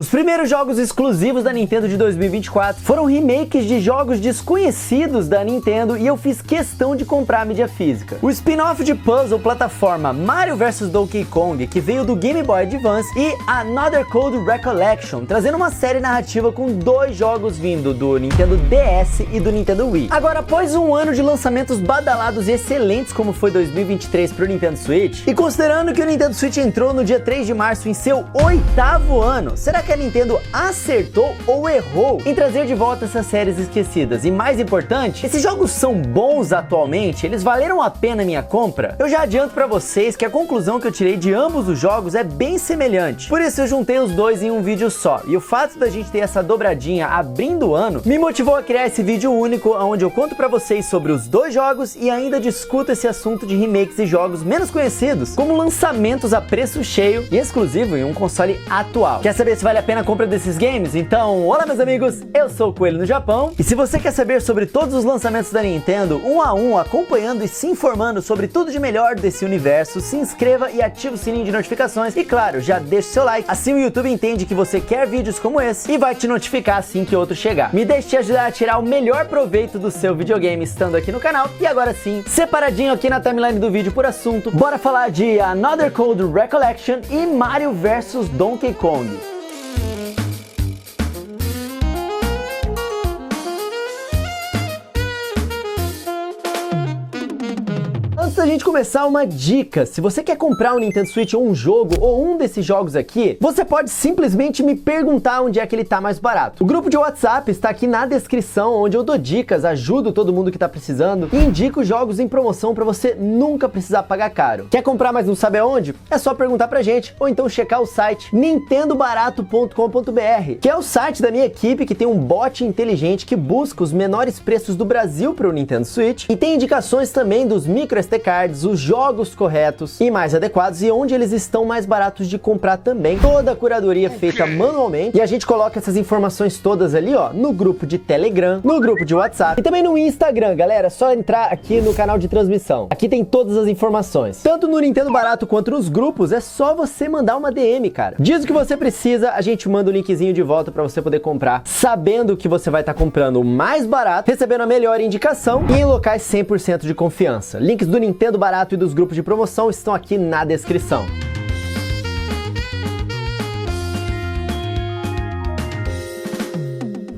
primeiros jogos exclusivos da Nintendo de 2024 foram remakes de jogos desconhecidos da Nintendo e eu fiz questão de comprar a mídia física. O spin-off de puzzle plataforma Mario vs Donkey Kong, que veio do Game Boy Advance, e Another Code Recollection, trazendo uma série narrativa com 2 jogos vindo do Nintendo DS e do Nintendo Wii. Agora, após um ano de lançamentos badalados e excelentes como foi 2023 para o Nintendo Switch, e considerando que o Nintendo Switch entrou no dia 3 de março em seu 8º ano, será que a Nintendo acertou ou errou em trazer de volta essas séries esquecidas? E mais importante, esses jogos são bons atualmente? Eles valeram a pena a minha compra? Eu já adianto para vocês que a conclusão que eu tirei de ambos os jogos é bem semelhante. Por isso eu juntei os dois em um vídeo só. E o fato da gente ter essa dobradinha abrindo o ano me motivou a criar esse vídeo único, onde eu conto para vocês sobre os 2 jogos e ainda discuto esse assunto de remakes e jogos menos conhecidos, como lançamentos a preço cheio e exclusivo em um console atual. Quer saber se vale a pena a compra desses games? Então, olá meus amigos, eu sou o Coelho no Japão, e se você quer saber sobre todos os lançamentos da Nintendo, um a um, acompanhando e se informando sobre tudo de melhor desse universo, se inscreva e ative o sininho de notificações e, claro, já deixe seu like, assim o YouTube entende que você quer vídeos como esse e vai te notificar assim que outro chegar. Me deixe te ajudar a tirar o melhor proveito do seu videogame estando aqui no canal. E agora sim, separadinho aqui na timeline do vídeo por assunto, bora falar de Another Code Recollection e Mario vs Donkey Kong. Antes da gente começar, uma dica: se você quer comprar um Nintendo Switch ou um jogo, ou um desses jogos aqui, você pode simplesmente me perguntar onde é que ele tá mais barato. O grupo de WhatsApp está aqui na descrição, onde eu dou dicas, ajudo todo mundo que tá precisando e indico jogos em promoção para você nunca precisar pagar caro. Quer comprar, mas não sabe aonde? É só perguntar pra gente, ou então checar o site nintendobarato.com.br, que é o site da minha equipe, que tem um bot inteligente que busca os menores preços do Brasil para o Nintendo Switch e tem indicações também dos micro SD cards, os jogos corretos e mais adequados e onde eles estão mais baratos de comprar também. Toda a curadoria feita manualmente e a gente coloca essas informações todas ali, ó, no grupo de Telegram, no grupo de WhatsApp e também no Instagram, galera. É só entrar aqui no canal de transmissão. Aqui tem todas as informações. Tanto no Nintendo Barato quanto nos grupos, é só você mandar uma DM, cara. Diz o que você precisa, a gente manda o linkzinho de volta para você poder comprar, sabendo que você vai estar comprando o mais barato, recebendo a melhor indicação e em locais 100% de confiança. Links do Nintendo Barato e dos grupos de promoção estão aqui na descrição.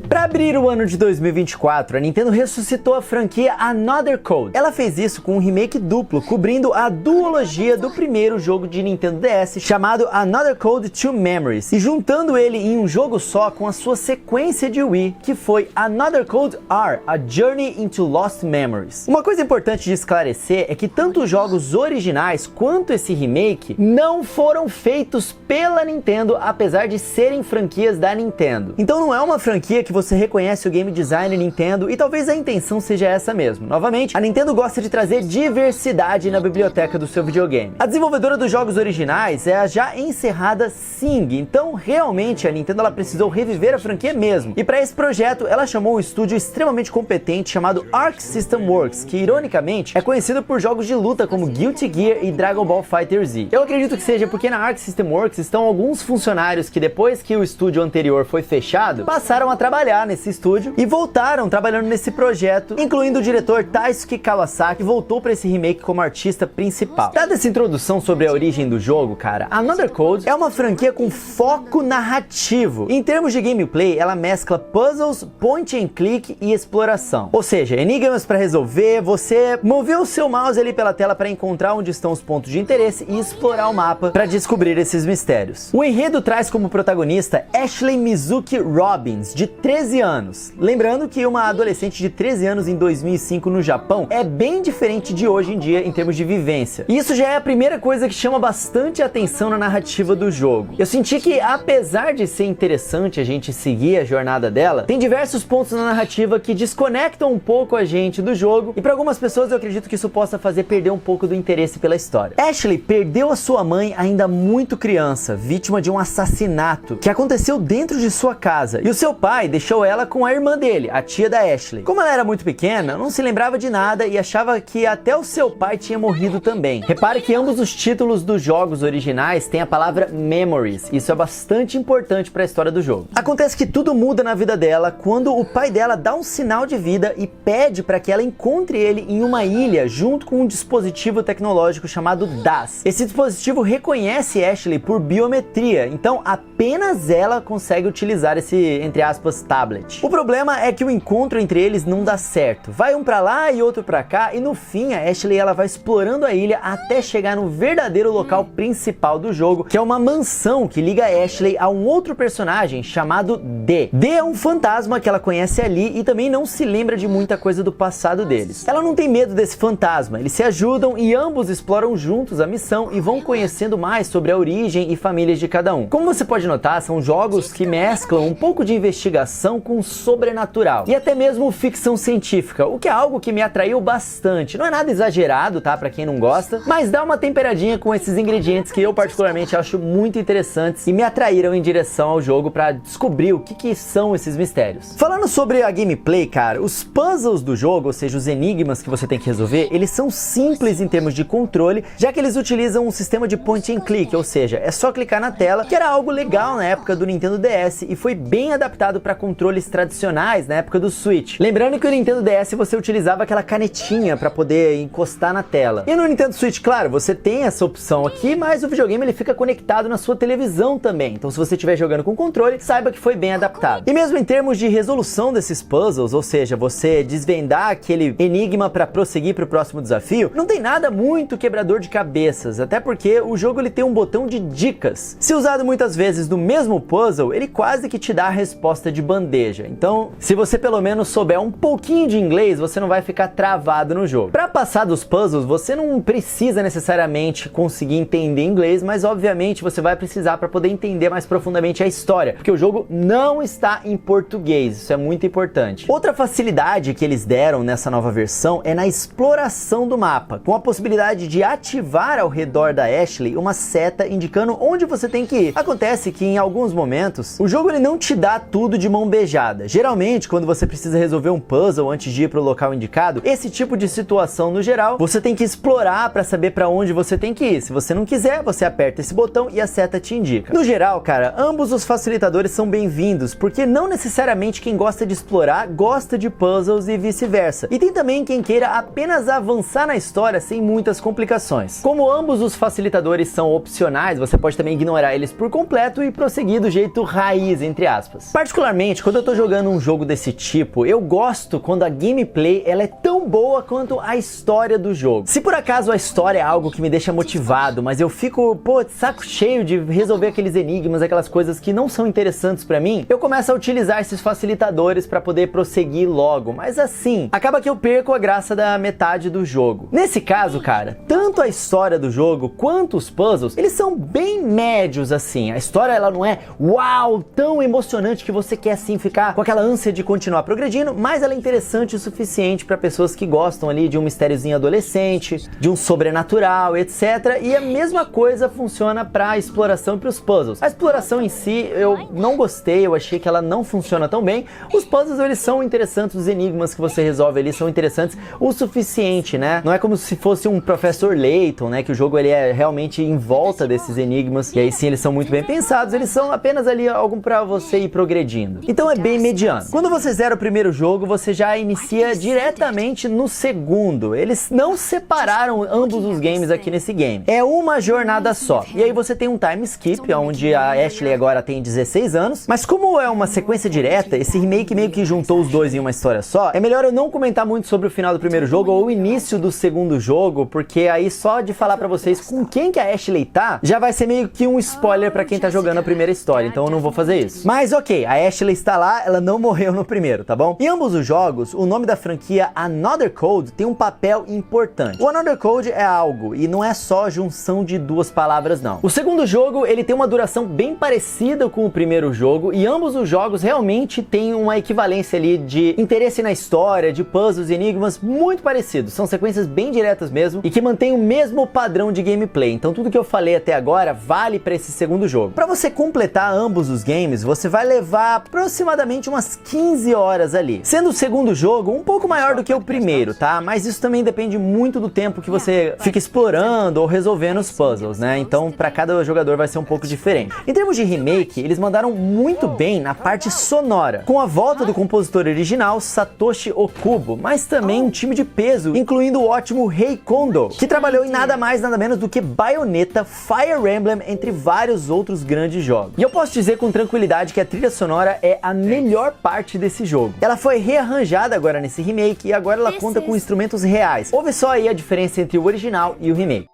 Para abrir o ano de 2024, a Nintendo ressuscitou a franquia Another Code. Ela fez isso com um remake duplo, cobrindo a duologia do primeiro jogo de Nintendo DS, chamado Another Code 2 Memories, e juntando ele em um jogo só com a sua sequência de Wii, que foi Another Code R, A Journey into Lost Memories. Uma coisa importante de esclarecer é que tanto os jogos originais quanto esse remake não foram feitos pela Nintendo, apesar de serem franquias da Nintendo. Então não é uma franquia que você reconhece o game design Nintendo e talvez a intenção seja essa mesmo. Novamente, a Nintendo gosta de trazer diversidade na biblioteca do seu videogame. A desenvolvedora dos jogos originais é a já encerrada Sing, então realmente a Nintendo ela precisou reviver a franquia mesmo. E para esse projeto, ela chamou um estúdio extremamente competente chamado Arc System Works, que ironicamente é conhecido por jogos de luta como Guilty Gear e Dragon Ball FighterZ. Eu acredito que seja porque na Arc System Works estão alguns funcionários que depois que o estúdio anterior foi fechado, passaram a trabalhar nesse estúdio e voltaram trabalhando nesse projeto, incluindo o diretor Taisuke Kawasaki, que voltou para esse remake como artista principal. Dada essa introdução sobre a origem do jogo, cara, Another Code é uma franquia com foco narrativo. Em termos de gameplay, ela mescla puzzles, point and click e exploração. Ou seja, enigmas para resolver, você mover o seu mouse ali pela tela para encontrar onde estão os pontos de interesse e explorar o mapa para descobrir esses mistérios. O enredo traz como protagonista Ashley Mizuki Robbins, de 13 anos. Lembrando que uma adolescente de 13 anos em 2005 no Japão é bem diferente de hoje em dia em termos de vivência. E isso já é a primeira coisa que chama bastante atenção na narrativa do jogo. Eu senti que, apesar de ser interessante a gente seguir a jornada dela, tem diversos pontos na narrativa que desconectam um pouco a gente do jogo e para algumas pessoas eu acredito que isso possa fazer perder um pouco do interesse pela história. Ashley perdeu a sua mãe ainda muito criança, vítima de um assassinato que aconteceu dentro de sua casa, e o seu pai deixou conheceu ela com a irmã dele, a tia da Ashley. Como ela era muito pequena, não se lembrava de nada e achava que até o seu pai tinha morrido também. Repare que ambos os títulos dos jogos originais têm a palavra memories. Isso é bastante importante para a história do jogo. Acontece que tudo muda na vida dela quando o pai dela dá um sinal de vida e pede para que ela encontre ele em uma ilha junto com um dispositivo tecnológico chamado DAS. Esse dispositivo reconhece Ashley por biometria, então apenas ela consegue utilizar esse, entre aspas, tablet. O problema é que o encontro entre eles não dá certo. Vai um pra lá e outro pra cá e no fim a Ashley ela vai explorando a ilha até chegar no verdadeiro local principal do jogo, que é uma mansão que liga a Ashley a um outro personagem chamado D. D é um fantasma que ela conhece ali e também não se lembra de muita coisa do passado deles. Ela não tem medo desse fantasma, eles se ajudam e ambos exploram juntos a missão e vão conhecendo mais sobre a origem e famílias de cada um. Como você pode notar, são jogos que mesclam um pouco de investigação com sobrenatural e até mesmo ficção científica, o que é algo que me atraiu bastante. Não é nada exagerado, tá, pra quem não gosta, mas dá uma temperadinha com esses ingredientes que eu particularmente acho muito interessantes e me atraíram em direção ao jogo pra descobrir o que são esses mistérios. Falando sobre a gameplay, cara, os puzzles do jogo, ou seja, os enigmas que você tem que resolver, eles são simples em termos de controle, já que eles utilizam um sistema de point and click, ou seja, é só clicar na tela, que era algo legal na época do Nintendo DS e foi bem adaptado para controles tradicionais na época do Switch. Lembrando que o Nintendo DS você utilizava aquela canetinha para poder encostar na tela. E no Nintendo Switch, claro, você tem essa opção aqui, mas o videogame ele fica conectado na sua televisão também. Então se você estiver jogando com controle, saiba que foi bem adaptado. E mesmo em termos de resolução desses puzzles, ou seja, você desvendar aquele enigma para prosseguir para o próximo desafio, não tem nada muito quebrador de cabeças, até porque o jogo ele tem um botão de dicas. Se usado muitas vezes no mesmo puzzle, ele quase que te dá a resposta de bandeja. Então, se você pelo menos souber um pouquinho de inglês, você não vai ficar travado no jogo. Para passar dos puzzles, você não precisa necessariamente conseguir entender inglês, mas obviamente você vai precisar para poder entender mais profundamente a história, porque o jogo não está em português, isso é muito importante. Outra facilidade que eles deram nessa nova versão é na exploração do mapa, com a possibilidade de ativar ao redor da Ashley uma seta indicando onde você tem que ir. Acontece que em alguns momentos o jogo ele não te dá tudo de mão beijada. Geralmente quando você precisa resolver um puzzle antes de ir para o local indicado, esse tipo de situação no geral você tem que explorar para saber para onde você tem que ir. Se você não quiser, você aperta esse botão e a seta te indica. No geral, cara, ambos os facilitadores são bem-vindos, porque não necessariamente quem gosta de explorar gosta de puzzles e vice-versa. E tem também quem queira apenas avançar na história sem muitas complicações. Como ambos os facilitadores são opcionais, você pode também ignorar eles por completo e prosseguir do jeito raiz, entre aspas. Particularmente, quando eu tô jogando um jogo desse tipo, eu gosto quando a gameplay ela é tão boa quanto a história do jogo. Se por acaso a história é algo que me deixa motivado, mas eu fico, pô, de saco cheio de resolver aqueles enigmas, aquelas coisas que não são interessantes pra mim, eu começo a utilizar esses facilitadores pra poder prosseguir logo. Mas assim, acaba que eu perco a graça da metade do jogo. Nesse caso, cara, tanto a história do jogo quanto os puzzles, eles são bem médios assim. A história ela não é uau, tão emocionante que você quer assim ficar com aquela ânsia de continuar progredindo, mas ela é interessante o suficiente para pessoas que gostam ali de um mistériozinho adolescente, de um sobrenatural, etc. E a mesma coisa funciona para a exploração e para os puzzles. A exploração em si eu não gostei, eu achei que ela não funciona tão bem. Os puzzles eles são interessantes, os enigmas que você resolve ali são interessantes o suficiente, né? Não é como se fosse um Professor Layton, né? Que o jogo ele é realmente em volta desses enigmas, e aí sim eles são muito bem pensados, eles são apenas ali algo para você ir progredindo. Então é bem mediano. Quando você zera o primeiro jogo, você já inicia diretamente no segundo. Eles não separaram ambos os games aqui nesse game. É uma jornada só. E aí você tem um time skip, onde a Ashley agora tem 16 anos, mas como é uma sequência direta, esse remake meio que juntou os dois em uma história só, é melhor eu não comentar muito sobre o final do primeiro jogo ou o início do segundo jogo, porque aí só de falar pra vocês com quem que a Ashley tá, já vai ser meio que um spoiler pra quem tá jogando a primeira história, então eu não vou fazer isso. Mas ok, a Ashley está lá, ela não morreu no primeiro, tá bom? Em ambos os jogos, o nome da franquia Another Code tem um papel importante. O Another Code é algo, e não é só junção de duas palavras não. O segundo jogo, ele tem uma duração bem parecida com o primeiro jogo, e ambos os jogos realmente têm uma equivalência ali de interesse na história, de puzzles e enigmas muito parecidos. São sequências bem diretas mesmo, e que mantêm o mesmo padrão de gameplay. Então tudo que eu falei até agora vale para esse segundo jogo. Para você completar ambos os games, você vai levar aproximadamente aproximadamente umas 15 horas ali, sendo o segundo jogo um pouco maior do que o primeiro, tá? Mas isso também depende muito do tempo que você fica explorando ou resolvendo os puzzles, né? Então, para cada jogador vai ser um pouco diferente. Em termos de remake, eles mandaram muito bem na parte sonora, com a volta do compositor original, Satoshi Okubo, mas também um time de peso, incluindo o ótimo Rei Kondo, que trabalhou em nada mais nada menos do que Bayonetta, Fire Emblem, entre vários outros grandes jogos. E eu posso dizer com tranquilidade que a trilha sonora é a melhor parte desse jogo. Ela foi rearranjada agora nesse remake e agora ela conta com instrumentos reais. Ouve só aí a diferença entre o original e o remake.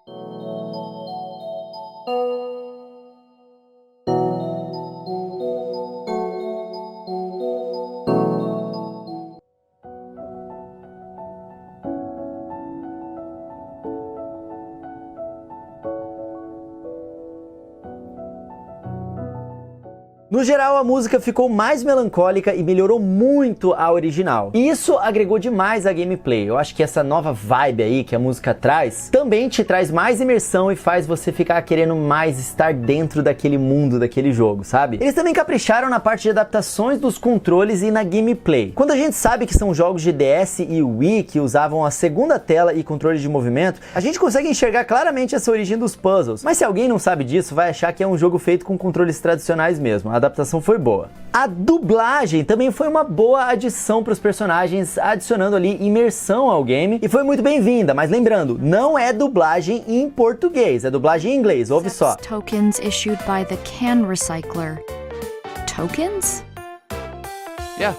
No geral, a música ficou mais melancólica e melhorou muito a original. E isso agregou demais a gameplay. Eu acho que essa nova vibe aí que a música traz, também te traz mais imersão e faz você ficar querendo mais estar dentro daquele mundo, daquele jogo, sabe? Eles também capricharam na parte de adaptações dos controles e na gameplay. Quando a gente sabe que são jogos de DS e Wii que usavam a segunda tela e controle de movimento, a gente consegue enxergar claramente essa origem dos puzzles. Mas se alguém não sabe disso, vai achar que é um jogo feito com controles tradicionais mesmo. A adaptação foi boa. A dublagem também foi uma boa adição para os personagens, adicionando ali imersão ao game, e foi muito bem-vinda, mas lembrando, não é dublagem em português, é dublagem em inglês, ouve só. Tokens issued by the can recycler. Tokens? Yeah,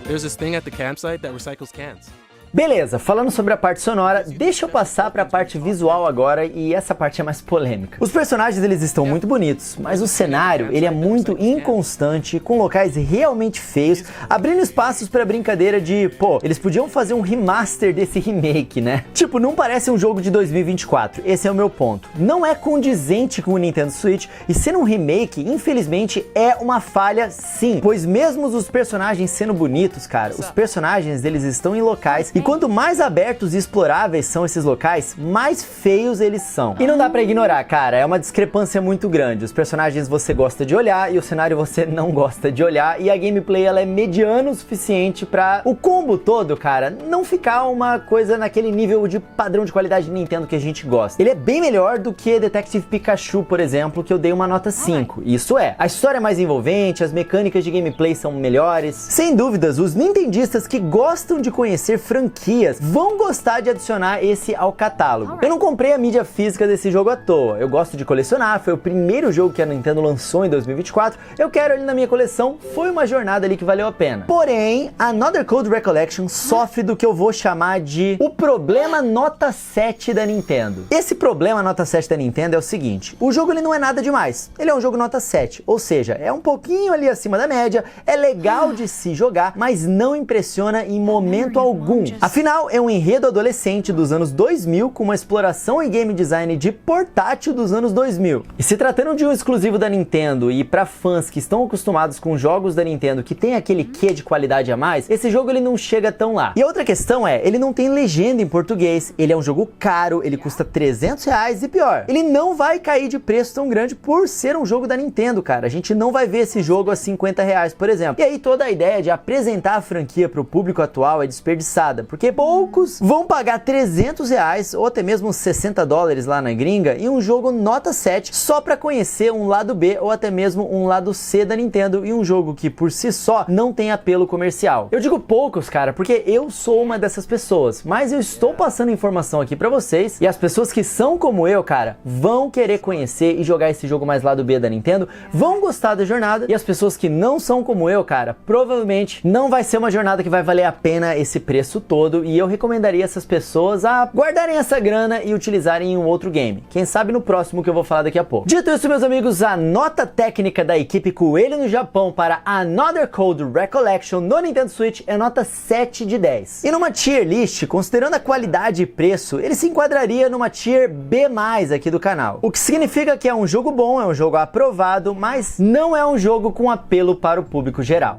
there's this thing at the campsite that recycles cans. Beleza, falando sobre a parte sonora, deixa eu passar para a parte visual agora, e essa parte é mais polêmica. Os personagens eles estão muito bonitos, mas o cenário ele é muito inconstante, com locais realmente feios, abrindo espaços para brincadeira de, pô, eles podiam fazer um remaster desse remake, né? Tipo, não parece um jogo de 2024, esse é o meu ponto. Não é condizente com o Nintendo Switch, e sendo um remake, infelizmente, é uma falha sim, pois mesmo os personagens sendo bonitos, cara, os personagens eles estão em locais e quanto mais abertos e exploráveis são esses locais, mais feios eles são. E não dá pra ignorar, cara, é uma discrepância muito grande. Os personagens você gosta de olhar e o cenário você não gosta de olhar, e a gameplay ela é mediana o suficiente pra o combo todo, cara, não ficar uma coisa naquele nível de padrão de qualidade de Nintendo que a gente gosta. Ele é bem melhor do que Detective Pikachu, por exemplo, que eu dei uma nota 5. Isso é, a história é mais envolvente, as mecânicas de gameplay são melhores. Sem dúvidas, os nintendistas que gostam de conhecer franquias vão gostar de adicionar esse ao catálogo. Eu não comprei a mídia física desse jogo à toa, eu gosto de colecionar, foi o primeiro jogo que a Nintendo lançou em 2024, eu quero ele na minha coleção, foi uma jornada ali que valeu a pena. Porém, a Another Code Recollection sofre do que eu vou chamar de o problema nota 7 da Nintendo. Esse problema nota 7 da Nintendo é o seguinte, o jogo ele não é nada demais, ele é um jogo nota 7, ou seja, é um pouquinho ali acima da média, é legal de se jogar, mas não impressiona em momento algum. Afinal, é um enredo adolescente dos anos 2000 com uma exploração e game design de portátil dos anos 2000. E se tratando de um exclusivo da Nintendo e para fãs que estão acostumados com jogos da Nintendo que tem aquele quê de qualidade a mais, esse jogo ele não chega tão lá. E a outra questão é, ele não tem legenda em português, ele é um jogo caro, ele custa R$300 e pior, ele não vai cair de preço tão grande por ser um jogo da Nintendo, cara. A gente não vai ver esse jogo a R$50, por exemplo. E aí toda a ideia de apresentar a franquia para o público atual é desperdiçada, porque poucos vão pagar R$300 ou até mesmo $60 lá na gringa em um jogo nota 7 só para conhecer um lado B ou até mesmo um lado C da Nintendo, e um jogo que por si só não tem apelo comercial. Eu digo poucos, cara, porque eu sou uma dessas pessoas, mas eu estou passando informação aqui para vocês, e as pessoas que são como eu, cara, vão querer conhecer e jogar esse jogo mais lado B da Nintendo, vão gostar da jornada, e as pessoas que não são como eu, cara, provavelmente não vai ser uma jornada que vai valer a pena esse preço todo, e eu recomendaria essas pessoas a guardarem essa grana e utilizarem em um outro game. Quem sabe no próximo que eu vou falar daqui a pouco. Dito isso, meus amigos, a nota técnica da equipe Coelho no Japão para Another Code Recollection no Nintendo Switch é nota 7 de 10. E numa tier list, considerando a qualidade e preço, ele se enquadraria numa tier B+, aqui do canal. O que significa que é um jogo bom, é um jogo aprovado, mas não é um jogo com apelo para o público geral.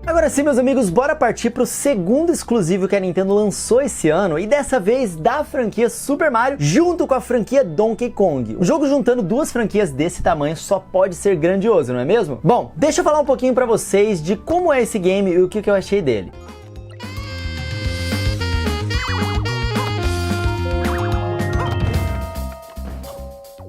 Agora Agora sim, meus amigos, bora partir pro segundo exclusivo que a Nintendo lançou esse ano, e dessa vez da franquia Super Mario junto com a franquia Donkey Kong. Um jogo juntando duas franquias desse tamanho só pode ser grandioso, não é mesmo? Bom, deixa eu falar um pouquinho pra vocês de como é esse game e o que eu achei dele.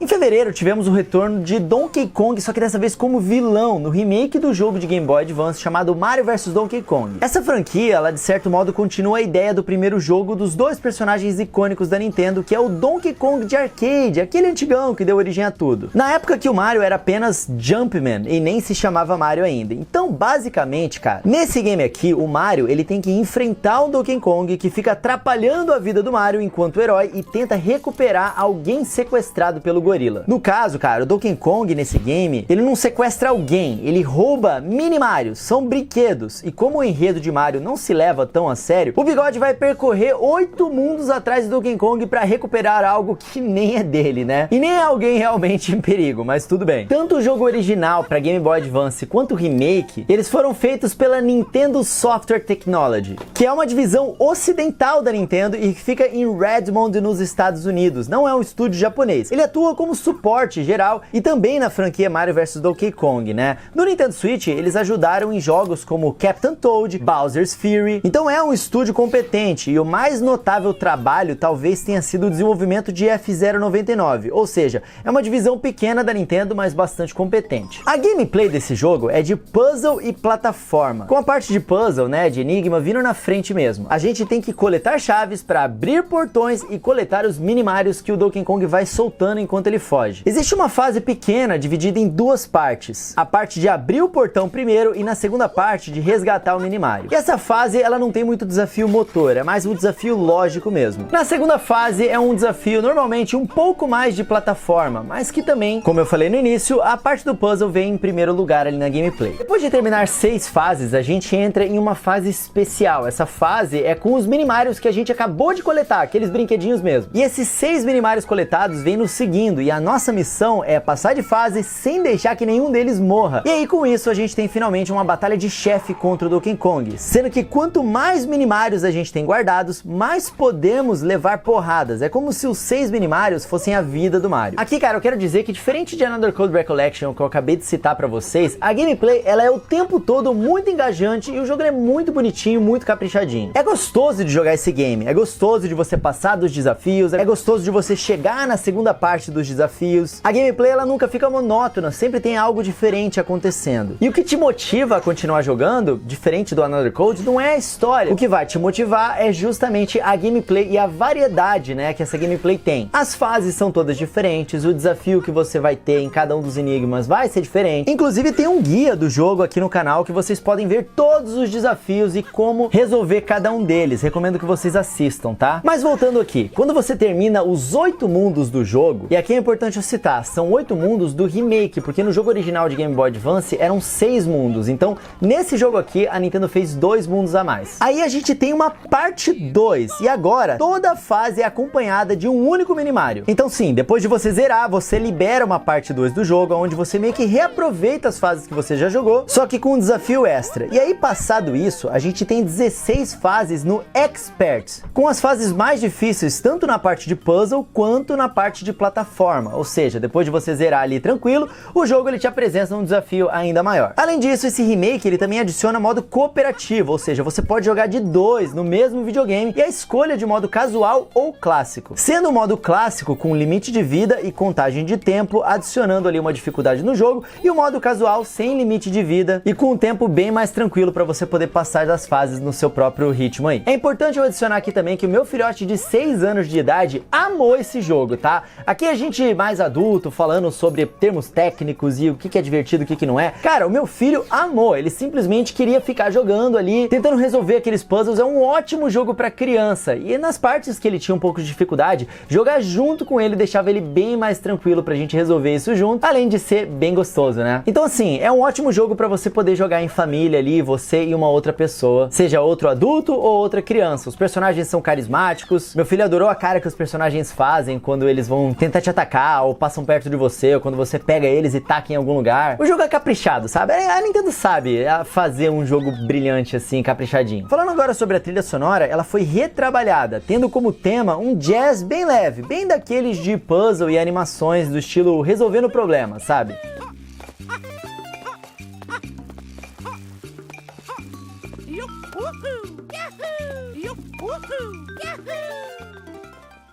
Em fevereiro tivemos o retorno de Donkey Kong, só que dessa vez como vilão, no remake do jogo de Game Boy Advance chamado Mario vs Donkey Kong. Essa franquia, ela de certo modo continua a ideia do primeiro jogo dos dois personagens icônicos da Nintendo, que é o Donkey Kong de arcade, aquele antigão que deu origem a tudo. Na época que o Mario era apenas Jumpman e nem se chamava Mario ainda. Então, basicamente, cara, nesse game aqui, o Mario, ele tem que enfrentar o Donkey Kong que fica atrapalhando a vida do Mario enquanto herói e tenta recuperar alguém sequestrado pelo gorila. No caso, cara, o Donkey Kong nesse game, ele não sequestra alguém, ele rouba mini Marios, são brinquedos. E como o enredo de Mario não se leva tão a sério, o Bigode vai percorrer 8 mundos atrás do Donkey Kong pra recuperar algo que nem é dele, né? E nem é alguém realmente em perigo, mas tudo bem. Tanto o jogo original pra Game Boy Advance quanto o remake, eles foram feitos pela Nintendo Software Technology, que é uma divisão ocidental da Nintendo e que fica em Redmond, nos Estados Unidos. Não é um estúdio japonês. Ele atua como suporte geral e também na franquia Mario vs Donkey Kong, né? No Nintendo Switch, eles ajudaram em jogos como Captain Toad, Bowser's Fury. Então é um estúdio competente e o mais notável trabalho talvez tenha sido o desenvolvimento de F-Zero99, ou seja, é uma divisão pequena da Nintendo, mas bastante competente. A gameplay desse jogo é de puzzle e plataforma, com a parte de puzzle, né, de enigma, vindo na frente mesmo. A gente tem que coletar chaves para abrir portões e coletar os mini-Marios que o Donkey Kong vai soltando enquanto ele foge. Existe uma fase pequena dividida em duas partes. A parte de abrir o portão primeiro e na segunda parte de resgatar o mini Mario. E essa fase, ela não tem muito desafio motor, é mais um desafio lógico mesmo. Na segunda fase é um desafio normalmente um pouco mais de plataforma, mas que também, como eu falei no início, a parte do puzzle vem em primeiro lugar ali na gameplay. Depois de terminar 6 fases, a gente entra em uma fase especial. Essa fase é com os mini Marios que a gente acabou de coletar, aqueles brinquedinhos mesmo. E esses 6 mini Marios coletados vêm nos seguindo e a nossa missão é passar de fase sem deixar que nenhum deles morra. E aí com isso a gente tem finalmente uma batalha de chefe contra o Donkey Kong, sendo que quanto mais mini-Marios a gente tem guardados, mais podemos levar porradas. É como se os 6 mini-Marios fossem a vida do Mario. Aqui, cara, eu quero dizer que diferente de Another Code Recollection, que eu acabei de citar pra vocês, a gameplay, ela é o tempo todo muito engajante e o jogo é muito bonitinho, muito caprichadinho. É gostoso de jogar esse game, é gostoso de você passar dos desafios, é gostoso de você chegar na segunda parte dos desafios. A gameplay, ela nunca fica monótona, sempre tem algo diferente acontecendo. E o que te motiva a continuar jogando, diferente do Another Code, não é a história. O que vai te motivar é justamente a gameplay e a variedade, né, que essa gameplay tem. As fases são todas diferentes, o desafio que você vai ter em cada um dos enigmas vai ser diferente. Inclusive tem um guia do jogo aqui no canal que vocês podem ver todos os desafios e como resolver cada um deles. Recomendo que vocês assistam, tá? Mas voltando aqui, quando você termina os 8 mundos do jogo, e aqui é importante eu citar, são 8 mundos do remake, porque no jogo original de Game Boy Advance eram 6 mundos, então nesse jogo aqui a Nintendo fez 2 mundos a mais. Aí a gente tem uma parte 2, e agora toda a fase é acompanhada de um único mini Mario. Então sim, depois de você zerar, você libera uma parte 2 do jogo, onde você meio que reaproveita as fases que você já jogou, só que com um desafio extra. E aí passado isso, a gente tem 16 fases no Experts, com as fases mais difíceis tanto na parte de puzzle quanto na parte de plataforma, ou seja, depois de você zerar ali tranquilo, o jogo ele te apresenta um desafio ainda maior. Além disso, esse remake ele também adiciona modo cooperativo, ou seja, você pode jogar de 2 no mesmo videogame e a escolha de modo casual ou clássico. Sendo o modo clássico com limite de vida e contagem de tempo, adicionando ali uma dificuldade no jogo, e o modo casual sem limite de vida e com um tempo bem mais tranquilo para você poder passar das fases no seu próprio ritmo aí. É importante eu adicionar aqui também que o meu filhote de 6 anos de idade amou esse jogo, tá? Aqui a gente mais adulto, falando sobre termos técnicos e o que é divertido, o que não é. Cara, o meu filho amou, ele simplesmente queria ficar jogando ali, tentando resolver aqueles puzzles. É um ótimo jogo pra criança, e nas partes que ele tinha um pouco de dificuldade, jogar junto com ele deixava ele bem mais tranquilo pra gente resolver isso junto, além de ser bem gostoso, né? Então assim, é um ótimo jogo pra você poder jogar em família ali, você e uma outra pessoa, seja outro adulto ou outra criança. Os personagens são carismáticos, meu filho adorou a cara que os personagens fazem quando eles vão tentar te atacar atacar, ou passam perto de você, ou quando você pega eles e taca em algum lugar. O jogo é caprichado, sabe? A Nintendo sabe fazer um jogo brilhante assim, caprichadinho. Falando agora sobre a trilha sonora, ela foi retrabalhada, tendo como tema um jazz bem leve, bem daqueles de puzzle e animações do estilo resolvendo problemas, sabe?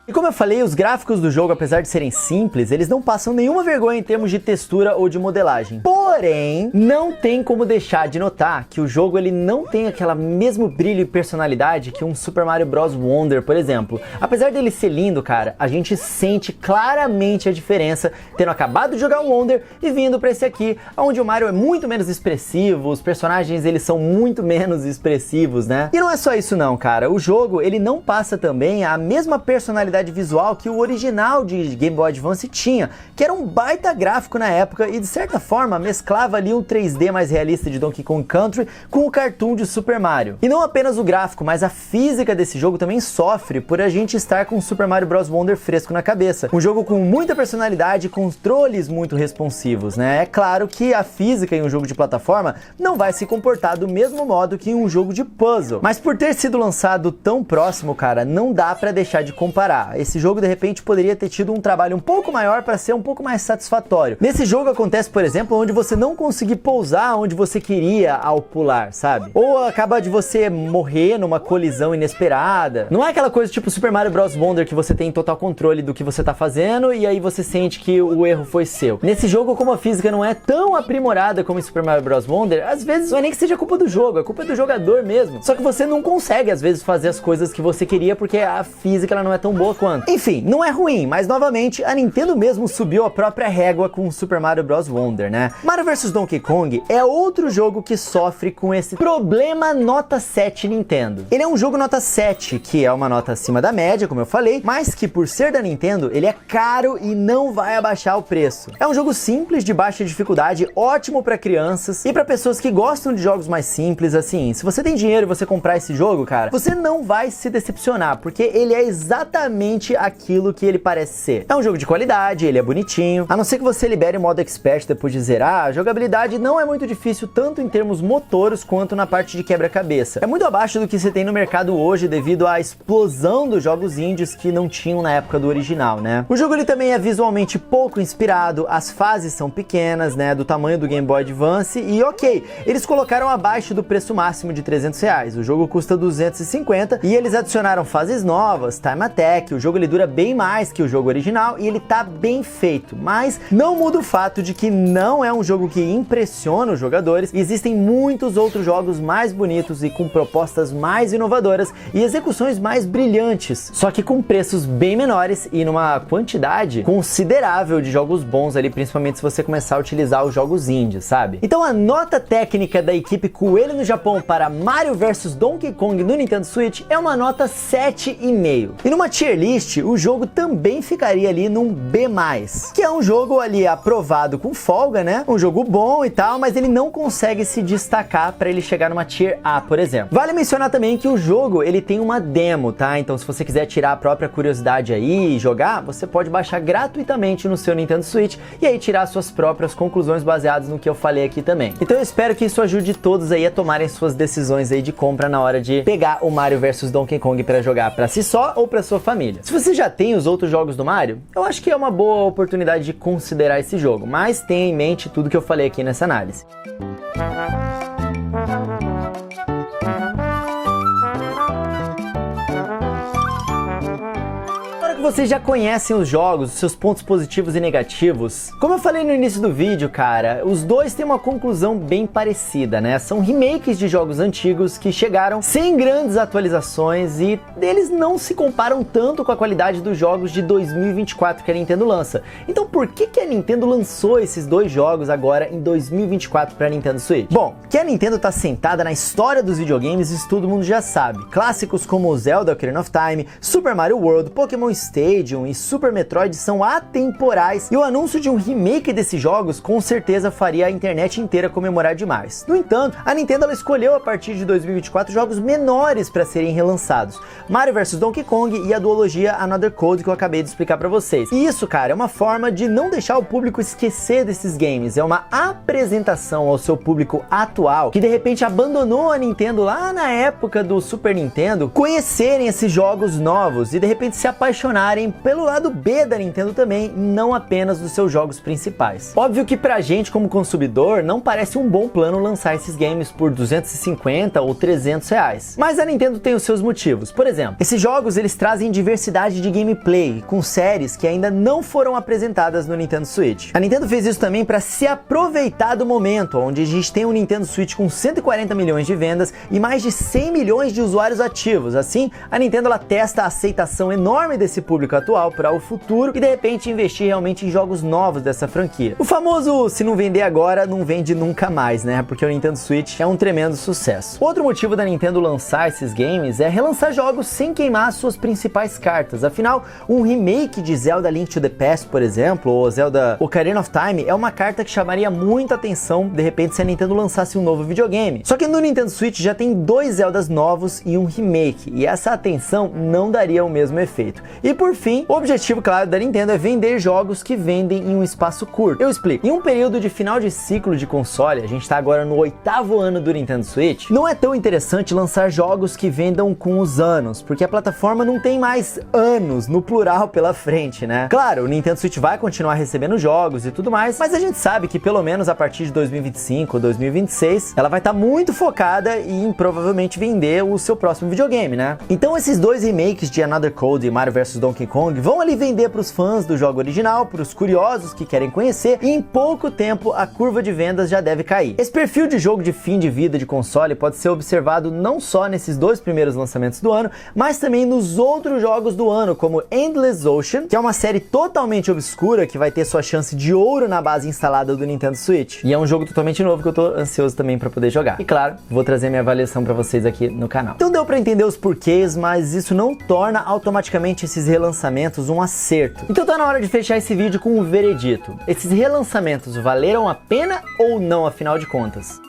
E como eu falei, os gráficos do jogo, apesar de serem simples, eles não passam nenhuma vergonha em termos de textura ou de modelagem. Porém, não tem como deixar de notar que o jogo ele não tem aquela mesmo brilho e personalidade que um Super Mario Bros. Wonder, por exemplo. Apesar dele ser lindo, cara, a gente sente claramente a diferença tendo acabado de jogar o Wonder e vindo pra esse aqui, onde o Mario é muito menos expressivo, os personagens eles são muito menos expressivos, né? E não é só isso não, cara. O jogo, ele não passa também a mesma personalidade visual que o original de Game Boy Advance tinha, que era um baita gráfico na época e de certa forma mesclava ali um 3D mais realista de Donkey Kong Country com o cartoon de Super Mario. E não apenas o gráfico, mas a física desse jogo também sofre por a gente estar com Super Mario Bros. Wonder fresco na cabeça. Um jogo com muita personalidade e controles muito responsivos, né? É claro que a física em um jogo de plataforma não vai se comportar do mesmo modo que em um jogo de puzzle. Mas por ter sido lançado tão próximo, cara, não dá pra deixar de comparar. Esse jogo de repente poderia ter tido um trabalho um pouco maior para ser um pouco mais satisfatório. Nesse jogo acontece, por exemplo, onde você não conseguir pousar onde você queria ao pular, sabe? Ou acaba de você morrer numa colisão inesperada. Não é aquela coisa tipo Super Mario Bros. Wonder que você tem total controle do que você tá fazendo e aí você sente que o erro foi seu. Nesse jogo, como a física não é tão aprimorada como em Super Mario Bros. Wonder, às vezes não é nem que seja culpa do jogo, é culpa do jogador mesmo. Só que você não consegue às vezes fazer as coisas que você queria porque a física ela não é tão boa quanto. Enfim, não é ruim, mas novamente a Nintendo mesmo subiu a própria régua com Super Mario Bros. Wonder, né? Mario vs Donkey Kong é outro jogo que sofre com esse problema nota 7 Nintendo. Ele é um jogo nota 7, que é uma nota acima da média, como eu falei, mas que por ser da Nintendo, ele é caro e não vai abaixar o preço. É um jogo simples, de baixa dificuldade, ótimo para crianças e para pessoas que gostam de jogos mais simples, assim. Se você tem dinheiro e você comprar esse jogo, cara, você não vai se decepcionar, porque ele é exatamente aquilo que ele parece ser. É um jogo de qualidade, ele é bonitinho, a não ser que você libere o modo Expert depois de zerar, a jogabilidade não é muito difícil tanto em termos motoros quanto na parte de quebra-cabeça. É muito abaixo do que você tem no mercado hoje devido à explosão dos jogos indies que não tinham na época do original, né? O jogo ele também é visualmente pouco inspirado, as fases são pequenas, né, do tamanho do Game Boy Advance e ok, eles colocaram abaixo do preço máximo de R$300, o jogo custa 250 e eles adicionaram fases novas, time attack, o jogo ele dura bem mais que o jogo original e ele tá bem feito, mas não muda o fato de que não é um jogo que impressiona os jogadores. Existem muitos outros jogos mais bonitos e com propostas mais inovadoras e execuções mais brilhantes, só que com preços bem menores e numa quantidade considerável de jogos bons ali, principalmente se você começar a utilizar os jogos indies, sabe? Então a nota técnica da equipe Coelho no Japão para Mario vs Donkey Kong no Nintendo Switch é uma nota 7,5. E numa tier list, o jogo também ficaria ali num B+, que é um jogo ali aprovado com folga, né? Um jogo bom e tal, mas ele não consegue se destacar para ele chegar numa tier A, por exemplo. Vale mencionar também que o jogo, ele tem uma demo, tá? Então se você quiser tirar a própria curiosidade aí e jogar, você pode baixar gratuitamente no seu Nintendo Switch e aí tirar suas próprias conclusões baseadas no que eu falei aqui também. Então eu espero que isso ajude todos aí a tomarem suas decisões aí de compra na hora de pegar o Mario vs Donkey Kong para jogar para si só ou para sua família. Se você já tem os outros jogos do Mario, eu acho que é uma boa oportunidade de considerar esse jogo, mas tenha em mente tudo que eu falei aqui nessa análise. Vocês já conhecem os jogos, os seus pontos positivos e negativos. Como eu falei no início do vídeo, cara, os dois têm uma conclusão bem parecida, né? São remakes de jogos antigos que chegaram sem grandes atualizações e eles não se comparam tanto com a qualidade dos jogos de 2024 que a Nintendo lança. Então por que a Nintendo lançou esses dois jogos agora em 2024 para a Nintendo Switch? Bom, que a Nintendo tá sentada na história dos videogames, isso todo mundo já sabe. Clássicos como Zelda Ocarina of Time, Super Mario World, Pokémon Stadium e Super Metroid são atemporais, e o anúncio de um remake desses jogos com certeza faria a internet inteira comemorar demais. No entanto, a Nintendo ela escolheu a partir de 2024 jogos menores para serem relançados, Mario vs Donkey Kong e a duologia Another Code que eu acabei de explicar para vocês. E isso, cara, é uma forma de não deixar o público esquecer desses games, é uma apresentação ao seu público atual que de repente abandonou a Nintendo lá na época do Super Nintendo, conhecerem esses jogos novos e de repente se apaixonarem pelo lado B da Nintendo também, não apenas dos seus jogos principais. Óbvio que pra gente como consumidor não parece um bom plano lançar esses games por 250 ou 300 reais, mas a Nintendo tem os seus motivos. Por exemplo, esses jogos eles trazem diversidade de gameplay, com séries que ainda não foram apresentadas no Nintendo Switch. A Nintendo fez isso também para se aproveitar do momento, onde a gente tem um Nintendo Switch com 140 milhões de vendas e mais de 100 milhões de usuários ativos. Assim, a Nintendo ela testa a aceitação enorme desse público atual para o futuro e de repente investir realmente em jogos novos dessa franquia. O famoso se não vender agora, não vende nunca mais, né? Porque o Nintendo Switch é um tremendo sucesso. Outro motivo da Nintendo lançar esses games é relançar jogos sem queimar suas principais cartas. Afinal, um remake de Zelda Link to the Past, por exemplo, ou Zelda Ocarina of Time, é uma carta que chamaria muita atenção, de repente, se a Nintendo lançasse um novo videogame. Só que no Nintendo Switch já tem 2 Zeldas novos e um remake, e essa atenção não daria o mesmo efeito. E por fim, o objetivo, claro, da Nintendo é vender jogos que vendem em um espaço curto. Eu explico. Em um período de final de ciclo de console, a gente está agora no 8º ano do Nintendo Switch, não é tão interessante lançar jogos que vendam com os anos, porque a plataforma não tem mais anos, no plural, pela frente, né? Claro, o Nintendo Switch vai continuar recebendo jogos e tudo mais, mas a gente sabe que pelo menos a partir de 2025 ou 2026, ela vai estar muito focada em provavelmente vender o seu próximo videogame, né? Então esses 2 remakes de Another Code e Mario vs Donkey Kong vão ali vender para os fãs do jogo original, para os curiosos que querem conhecer, e em pouco tempo a curva de vendas já deve cair. Esse perfil de jogo de fim de vida de console pode ser observado não só nesses 2 primeiros lançamentos do ano, mas também nos outros jogos do ano, como Endless Ocean, que é uma série totalmente obscura que vai ter sua chance de ouro na base instalada do Nintendo Switch. E é um jogo totalmente novo que eu tô ansioso também para poder jogar. E claro, vou trazer minha avaliação para vocês aqui no canal. Então deu para entender os porquês, mas isso não torna automaticamente esses relançamentos um acerto. Então tá na hora de fechar esse vídeo com um veredito. Esses relançamentos valeram a pena ou não, afinal de contas?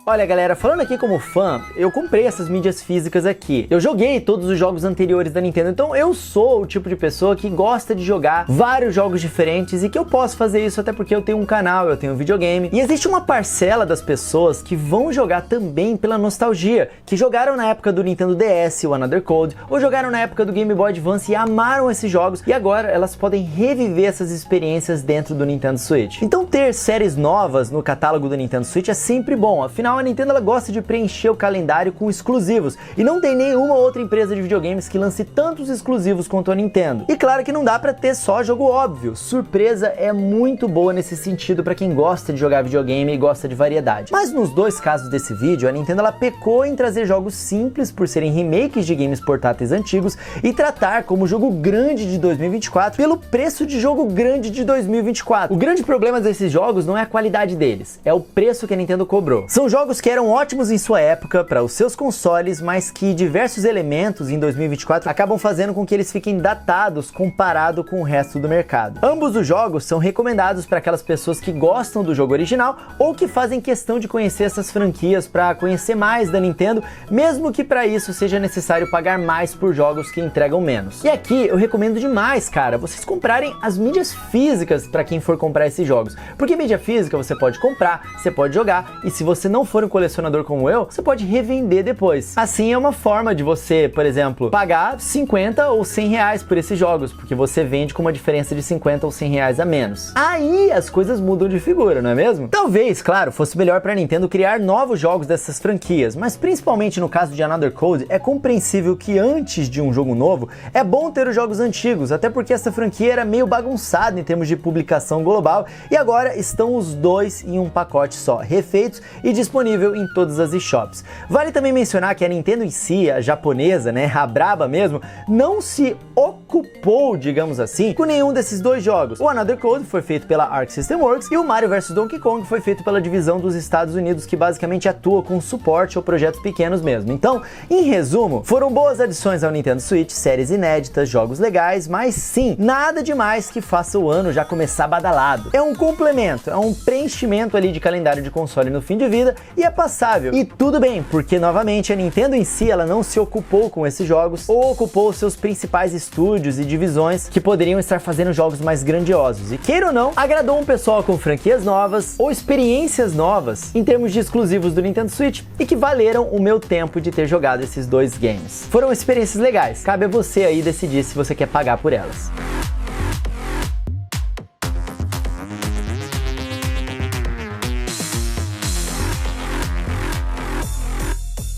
Olha galera, falando aqui como fã, eu comprei essas mídias físicas aqui. Eu joguei todos os jogos anteriores da Nintendo, então eu sou o tipo de pessoa que gosta de jogar vários jogos diferentes e que eu posso fazer isso até porque eu tenho um canal, eu tenho um videogame. E existe uma parcela das pessoas que vão jogar também pela nostalgia, que jogaram na época do Nintendo DS, o Another Code, ou jogaram na época do Game Boy Advance e amaram esses jogos, e agora elas podem reviver essas experiências dentro do Nintendo Switch. Então ter séries novas no catálogo do Nintendo Switch é sempre bom, afinal a Nintendo ela gosta de preencher o calendário com exclusivos, e não tem nenhuma outra empresa de videogames que lance tantos exclusivos quanto a Nintendo. E claro que não dá pra ter só jogo óbvio, surpresa é muito boa nesse sentido pra quem gosta de jogar videogame e gosta de variedade. Mas nos 2 casos desse vídeo, a Nintendo ela pecou em trazer jogos simples por serem remakes de games portáteis antigos e tratar como jogo grande de 2024 pelo preço de jogo grande de 2024. O grande problema desses jogos não é a qualidade deles, é o preço que a Nintendo cobrou. São jogos que eram ótimos em sua época para os seus consoles, mas que diversos elementos em 2024 acabam fazendo com que eles fiquem datados comparado com o resto do mercado. Ambos os jogos são recomendados para aquelas pessoas que gostam do jogo original ou que fazem questão de conhecer essas franquias para conhecer mais da Nintendo, mesmo que para isso seja necessário pagar mais por jogos que entregam menos. E aqui eu recomendo demais, cara, vocês comprarem as mídias físicas para quem for comprar esses jogos, porque mídia física você pode comprar, você pode jogar, e se você não for um colecionador como eu, você pode revender depois. Assim é uma forma de você, por exemplo, pagar 50 ou 100 reais por esses jogos, porque você vende com uma diferença de 50 ou 100 reais a menos. Aí as coisas mudam de figura, não é mesmo? Talvez, claro, fosse melhor para a Nintendo criar novos jogos dessas franquias, mas principalmente no caso de Another Code, é compreensível que antes de um jogo novo, é bom ter os jogos antigos, até porque essa franquia era meio bagunçada em termos de publicação global, e agora estão os 2 em um pacote só, refeitos e disponíveis disponível em todas as eShops. Vale também mencionar que a Nintendo em si, a japonesa, né, a braba mesmo, não se ocupou, digamos assim, com nenhum desses dois jogos. O Another Code foi feito pela Arc System Works e o Mario vs Donkey Kong foi feito pela divisão dos Estados Unidos, que basicamente atua com suporte ou projetos pequenos mesmo. Então, em resumo, foram boas adições ao Nintendo Switch, séries inéditas, jogos legais, mas sim, nada demais que faça o ano já começar badalado. É um complemento, é um preenchimento ali de calendário de console no fim de vida e é passável. E tudo bem, porque novamente a Nintendo em si, ela não se ocupou com esses jogos ou ocupou seus principais estúdios e divisões que poderiam estar fazendo jogos mais grandiosos. E queira ou não, agradou um pessoal com franquias novas ou experiências novas em termos de exclusivos do Nintendo Switch e que valeram o meu tempo de ter jogado esses dois games. Foram experiências legais, cabe a você aí decidir se você quer pagar por elas.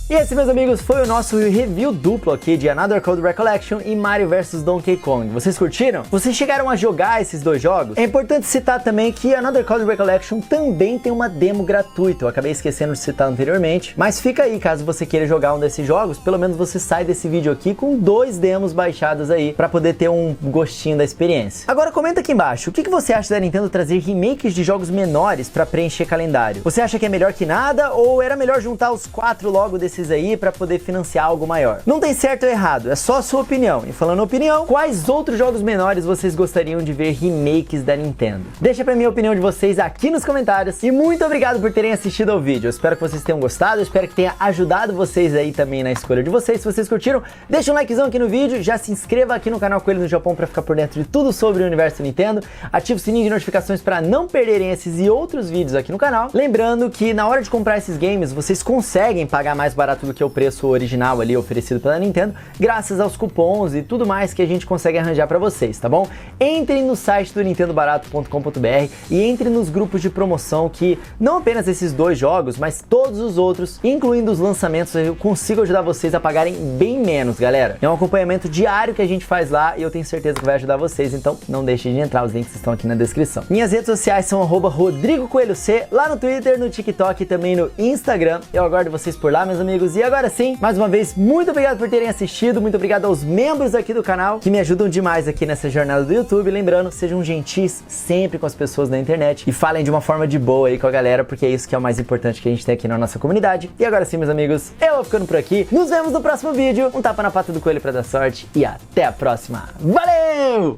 E esse, meus amigos, foi o nosso review duplo aqui de Another Code Recollection e Mario vs Donkey Kong. Vocês curtiram? Vocês chegaram a jogar esses dois jogos? É importante citar também que Another Code Recollection também tem uma demo gratuita. Eu acabei esquecendo de citar anteriormente, mas fica aí, caso você queira jogar um desses jogos, pelo menos você sai desse vídeo aqui com 2 demos baixados aí, pra poder ter um gostinho da experiência. Agora comenta aqui embaixo, o que você acha da Nintendo trazer remakes de jogos menores pra preencher calendário? Você acha que é melhor que nada, ou era melhor juntar os 4 logo desses aí para poder financiar algo maior? Não tem certo ou errado, é só a sua opinião. E falando opinião, quais outros jogos menores vocês gostariam de ver remakes da Nintendo? Deixa pra mim a opinião de vocês aqui nos comentários. E muito obrigado por terem assistido ao vídeo. Eu espero que vocês tenham gostado, eu espero que tenha ajudado vocês aí também na escolha de vocês. Se vocês curtiram, deixa um likezão aqui no vídeo, já se inscreva aqui no canal Coelho no Japão para ficar por dentro de tudo sobre o universo Nintendo. Ative o sininho de notificações para não perderem esses e outros vídeos aqui no canal. Lembrando que na hora de comprar esses games, vocês conseguem pagar mais barato do que o preço original ali oferecido pela Nintendo, graças aos cupons e tudo mais que a gente consegue arranjar para vocês, tá bom? Entrem no site do nintendobarato.com.br e entrem nos grupos de promoção que não apenas esses dois jogos, mas todos os outros, incluindo os lançamentos, eu consigo ajudar vocês a pagarem bem menos, galera. É um acompanhamento diário que a gente faz lá e eu tenho certeza que vai ajudar vocês, então não deixem de entrar, os links estão aqui na descrição. Minhas redes sociais são @RodrigoCoelhoC, lá no Twitter, no TikTok e também no Instagram. Eu aguardo vocês por lá, meus amigos, e agora sim, mais uma vez, muito obrigado por terem assistido, muito obrigado aos membros aqui do canal, que me ajudam demais aqui nessa jornada do YouTube. Lembrando, sejam gentis sempre com as pessoas na internet e falem de uma forma de boa aí com a galera, porque é isso que é o mais importante que a gente tem aqui na nossa comunidade. E agora sim, meus amigos, eu vou ficando por aqui, nos vemos no próximo vídeo, um tapa na pata do coelho pra dar sorte e até a próxima. Valeu!